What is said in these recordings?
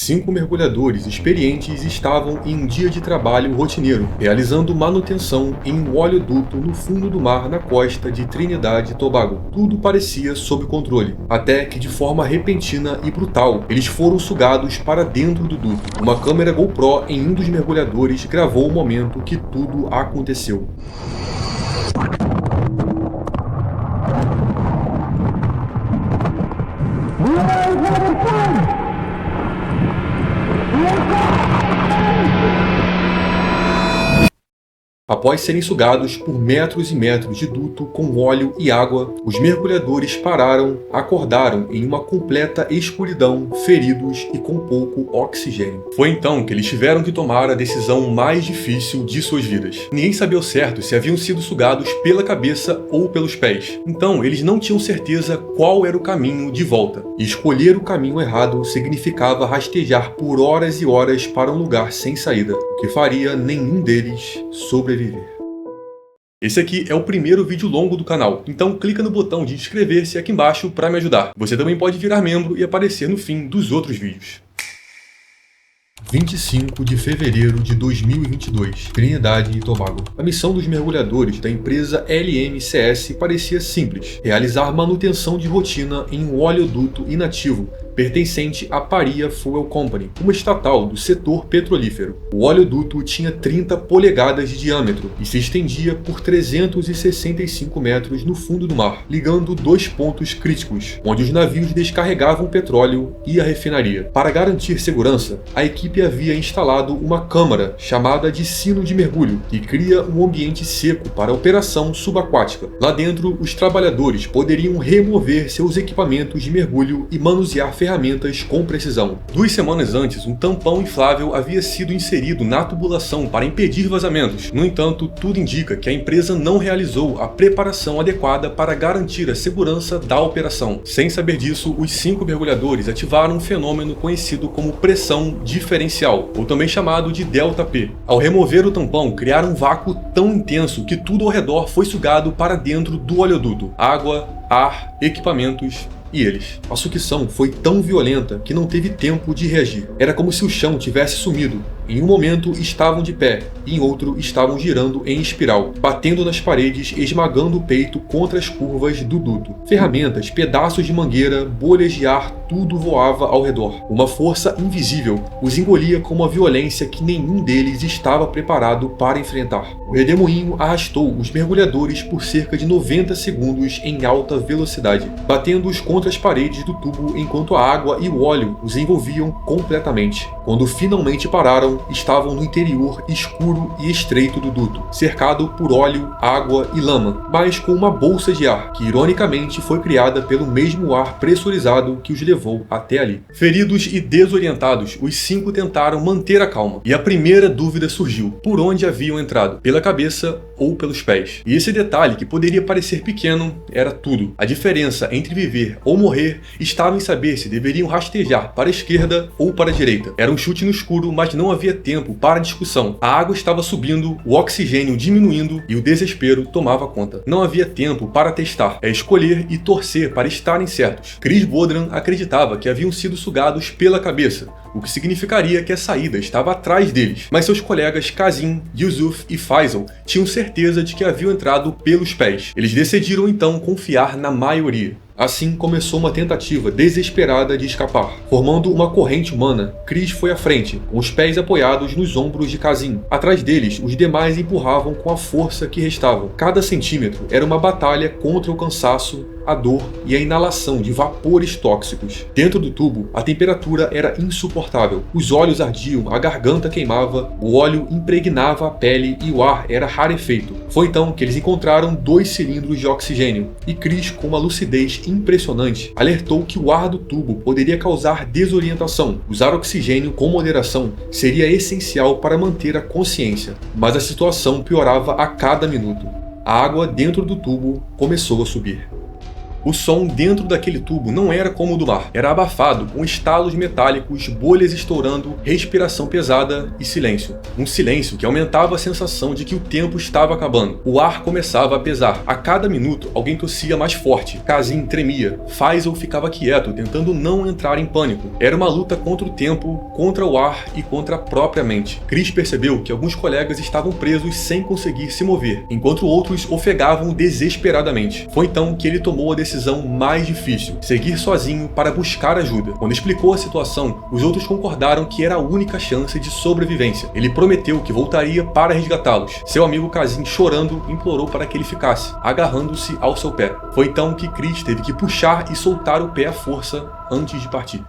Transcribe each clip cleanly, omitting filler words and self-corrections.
5 mergulhadores experientes estavam em um dia de trabalho rotineiro, realizando manutenção em um oleoduto no fundo do mar na costa de Trinidad e Tobago. Tudo parecia sob controle, até que de forma repentina e brutal, eles foram sugados para dentro do duto. Uma câmera GoPro em um dos mergulhadores gravou o momento que tudo aconteceu. Após serem sugados por metros e metros de duto com óleo e água, os mergulhadores pararam, acordaram em uma completa escuridão, feridos e com pouco oxigênio. Foi então que eles tiveram que tomar a decisão mais difícil de suas vidas. Ninguém sabia ao certo se haviam sido sugados pela cabeça ou pelos pés. Então, eles não tinham certeza qual era o caminho de volta. E escolher o caminho errado significava rastejar por horas e horas para um lugar sem saída, o que faria nenhum deles sobreviver. Esse aqui é o primeiro vídeo longo do canal, então clica no botão de inscrever-se aqui embaixo para me ajudar. Você também pode virar membro e aparecer no fim dos outros vídeos. 25 de fevereiro de 2022, Trinidad e Tobago. A missão dos mergulhadores da empresa LMCS parecia simples: realizar manutenção de rotina em um oleoduto inativo pertencente à Paria Fuel Company, uma estatal do setor petrolífero. O oleoduto tinha 30 polegadas de diâmetro e se estendia por 365 metros no fundo do mar, ligando dois pontos críticos, onde os navios descarregavam petróleo e a refinaria. Para garantir segurança, a equipe havia instalado uma câmara chamada de sino de mergulho, que cria um ambiente seco para a operação subaquática. Lá dentro, os trabalhadores poderiam remover seus equipamentos de mergulho e manusear ferramentas com precisão. 2 semanas antes, um tampão inflável havia sido inserido na tubulação para impedir vazamentos. No entanto, tudo indica que a empresa não realizou a preparação adequada para garantir a segurança da operação. Sem saber disso, os 5 mergulhadores ativaram um fenômeno conhecido como pressão diferencial, ou também chamado de ΔP. Ao remover o tampão, criaram um vácuo tão intenso que tudo ao redor foi sugado para dentro do oleoduto. Água, ar, equipamentos e eles. A sucção foi tão violenta que não teve tempo de reagir. Era como se o chão tivesse sumido. Em um momento estavam de pé, e em outro estavam girando em espiral, batendo nas paredes, esmagando o peito contra as curvas do duto. Ferramentas, pedaços de mangueira, bolhas de ar, tudo voava ao redor. Uma força invisível os engolia com uma violência que nenhum deles estava preparado para enfrentar. O redemoinho arrastou os mergulhadores por cerca de 90 segundos em alta velocidade, batendo-os contra as paredes do tubo enquanto a água e o óleo os envolviam completamente. Quando finalmente pararam, estavam no interior escuro e estreito do duto, cercado por óleo, água e lama, mas com uma bolsa de ar, que ironicamente foi criada pelo mesmo ar pressurizado que os levou até ali. Feridos e desorientados, os 5 tentaram manter a calma, e a primeira dúvida surgiu: por onde haviam entrado? Pela cabeça ou pelos pés? E esse detalhe, que poderia parecer pequeno, era tudo. A diferença entre viver ou morrer estava em saber se deveriam rastejar para a esquerda ou para a direita. Era um chute no escuro, mas não havia tempo para discussão. A água estava subindo, o oxigênio diminuindo e o desespero tomava conta. Não havia tempo para testar, é escolher e torcer para estarem certos. Chris Bodran acreditava que haviam sido sugados pela cabeça, o que significaria que a saída estava atrás deles, mas seus colegas Kazim, Yusuf e Faisal tinham certeza de que haviam entrado pelos pés. Eles decidiram então confiar na maioria. Assim começou uma tentativa desesperada de escapar. Formando uma corrente humana, Chris foi à frente, com os pés apoiados nos ombros de Kazim. Atrás deles, os demais empurravam com a força que restava. Cada centímetro era uma batalha contra o cansaço, a dor e a inalação de vapores tóxicos. Dentro do tubo, a temperatura era insuportável. Os olhos ardiam, a garganta queimava, o óleo impregnava a pele e o ar era rarefeito. Foi então que eles encontraram 2 cilindros de oxigênio, e Chris, com uma lucidez impressionante, alertou que o ar do tubo poderia causar desorientação. Usar oxigênio com moderação seria essencial para manter a consciência, mas a situação piorava a cada minuto. A água dentro do tubo começou a subir. O som dentro daquele tubo não era como o do mar. Era abafado, com estalos metálicos, bolhas estourando, respiração pesada e silêncio. Um silêncio que aumentava a sensação de que o tempo estava acabando. O ar começava a pesar. A cada minuto, alguém tossia mais forte. Kazim tremia. Faisal ficava quieto, tentando não entrar em pânico. Era uma luta contra o tempo, contra o ar e contra a própria mente. Chris percebeu que alguns colegas estavam presos sem conseguir se mover, enquanto outros ofegavam desesperadamente. Foi então que ele tomou a decisão mais difícil: seguir sozinho para buscar ajuda. Quando explicou a situação, os outros concordaram que era a única chance de sobrevivência. Ele prometeu que voltaria para resgatá-los. Seu amigo Kazim, chorando, implorou para que ele ficasse, agarrando-se ao seu pé. Foi então que Chris teve que puxar e soltar o pé à força antes de partir.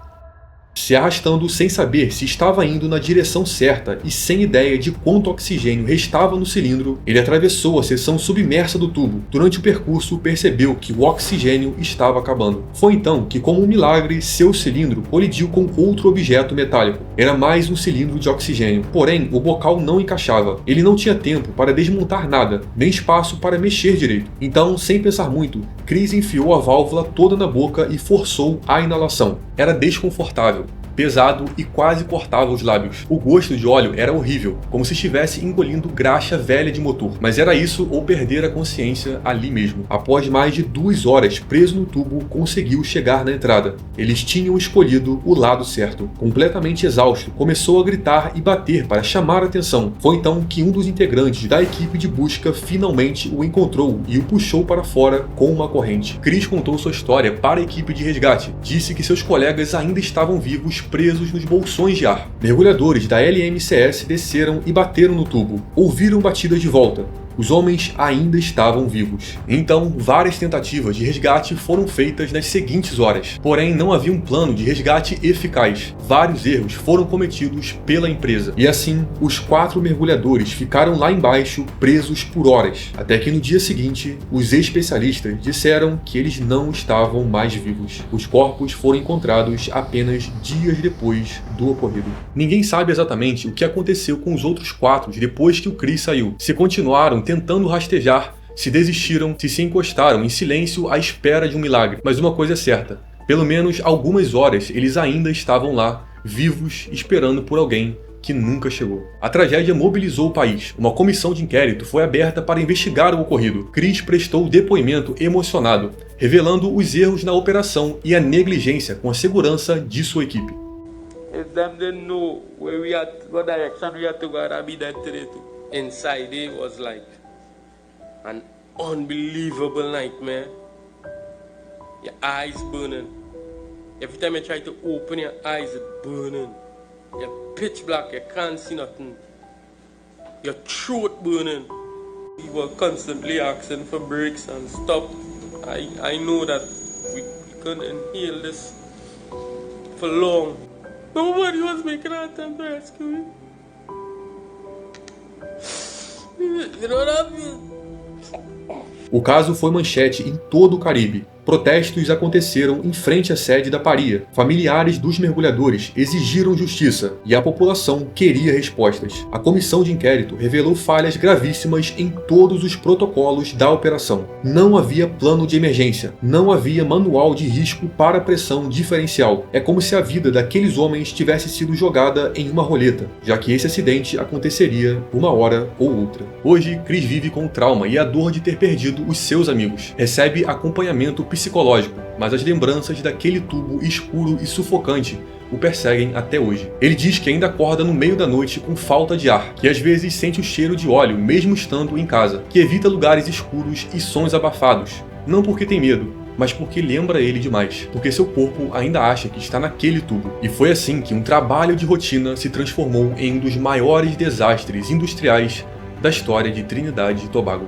Se arrastando sem saber se estava indo na direção certa e sem ideia de quanto oxigênio restava no cilindro, ele atravessou a seção submersa do tubo. Durante o percurso, percebeu que o oxigênio estava acabando. Foi então que, como um milagre, seu cilindro colidiu com outro objeto metálico. Era mais um cilindro de oxigênio, porém o bocal não encaixava. Ele não tinha tempo para desmontar nada, nem espaço para mexer direito. Então, sem pensar muito, Chris enfiou a válvula toda na boca e forçou a inalação. Era desconfortável, pesado e quase cortava os lábios. O gosto de óleo era horrível, como se estivesse engolindo graxa velha de motor. Mas era isso ou perder a consciência ali mesmo. Após mais de 2 horas preso no tubo, conseguiu chegar na entrada. Eles tinham escolhido o lado certo. Completamente exausto, começou a gritar e bater para chamar a atenção. Foi então que um dos integrantes da equipe de busca finalmente o encontrou e o puxou para fora com uma corrente. Chris contou sua história para a equipe de resgate. Disse que seus colegas ainda estavam vivos, presos nos bolsões de ar. Mergulhadores da LMCS desceram e bateram no tubo. Ouviram batidas de volta. Os homens ainda estavam vivos. Então, várias tentativas de resgate foram feitas nas seguintes horas. Porém, não havia um plano de resgate eficaz. Vários erros foram cometidos pela empresa. E assim, os 4 mergulhadores ficaram lá embaixo, presos por horas. Até que no dia seguinte, os especialistas disseram que eles não estavam mais vivos. Os corpos foram encontrados apenas dias depois do ocorrido. Ninguém sabe exatamente o que aconteceu com os outros 4 depois que o Chris saiu. Se continuaram tentando rastejar, se desistiram, se encostaram em silêncio à espera de um milagre. Mas uma coisa é certa: pelo menos algumas horas eles ainda estavam lá, vivos, esperando por alguém que nunca chegou. A tragédia mobilizou o país. Uma comissão de inquérito foi aberta para investigar o ocorrido. Chris prestou depoimento emocionado, revelando os erros na operação e a negligência com a segurança de sua equipe. Inside it was like an unbelievable nightmare. Your eyes burning. Every time you try to open your eyes, it's burning. You're pitch black, you can't see nothing. Your throat burning. We were constantly asking for breaks and stop. I know that we couldn't inhale this for long. Nobody was making an attempt to rescue me. O caso foi manchete em todo o Caribe. Protestos aconteceram em frente à sede da Paria. Familiares dos mergulhadores exigiram justiça e a população queria respostas. A comissão de inquérito revelou falhas gravíssimas em todos os protocolos da operação. Não havia plano de emergência, não havia manual de risco para pressão diferencial. É como se a vida daqueles homens tivesse sido jogada em uma roleta, já que esse acidente aconteceria uma hora ou outra. Hoje, Chris vive com o trauma e a dor de ter perdido os seus amigos. Recebe acompanhamento psicológico, mas as lembranças daquele tubo escuro e sufocante o perseguem até hoje. Ele diz que ainda acorda no meio da noite com falta de ar, que às vezes sente o cheiro de óleo mesmo estando em casa, que evita lugares escuros e sons abafados, não porque tem medo, mas porque lembra ele demais, porque seu corpo ainda acha que está naquele tubo. E foi assim que um trabalho de rotina se transformou em um dos maiores desastres industriais da história de Trinidade e Tobago.